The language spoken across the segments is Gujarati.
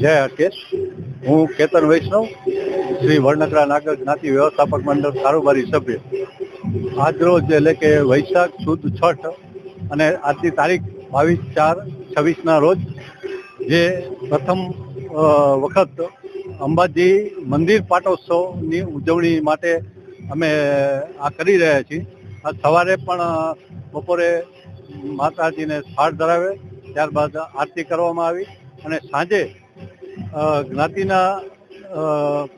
જય હરકેશ. હું કેતન વૈષ્ણવ, શ્રી વડનગરા નાગર જ્ઞાતિ વ્યવસ્થાપક મંડળ કારોબારી સભ્ય. આજ રોજ એટલે કે વૈશાખ સુદ છઠ અને આજની તારીખ 22/4/26 રોજ જે પ્રથમ વખત અંબાજી મંદિર પાટોત્સવની ઉજવણી માટે અમે આ કરી રહ્યા છીએ. આ સવારે પણ બપોરે માતાજીને થાળ ધરાવે, ત્યારબાદ આરતી કરવામાં આવી અને સાંજે જ્ઞાતિના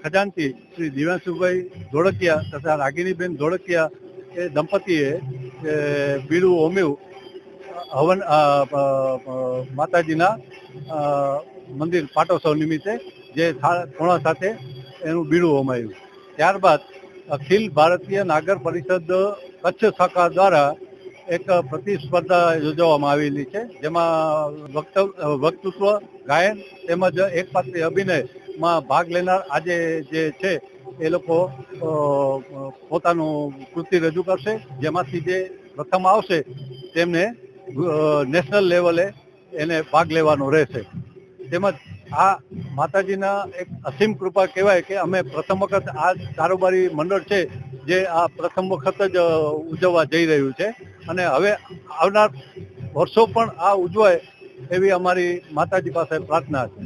ખજાનચી શ્રી દિવ્યાંશુભાઈ ધોળકિયા તથા રાગિણીબેન ધોળકિયા એ દંપતીએ બીડું હોમ્યું હવન માતાજીના મંદિર પાટોત્સવ નિમિત્તે, જે થોણા સાથે એનું બીડું હોમાયું. ત્યારબાદ અખિલ ભારતીય નાગર પરિષદ કચ્છ શાખા દ્વારા એક પ્રતિસ્પર્ધા યોજવામાં આવેલી છે, જેમાં વક્તૃત્વ, ગાયન તેમજ એકપાત્રીય અભિનયમાં ભાગ લેનાર આજે જે છે એ લોકો પોતાનું કૃતિ રજૂ કરશે, જેમાંથી જે પ્રથમ આવશે તેમને નેશનલ લેવલે એને ભાગ લેવાનો રહેશે. તેમજ આ માતાજીના એક અસીમ કૃપા કહેવાય કે અમે પ્રથમ વખત આ કારોબારી મંડળ છે જે આ પ્રથમ વખત જ ઉજવવા જઈ રહ્યું છે અને હવે આવનાર વર્ષો પણ આ ઉજવાય એવી અમારી માતાજી પાસે પ્રાર્થના છે.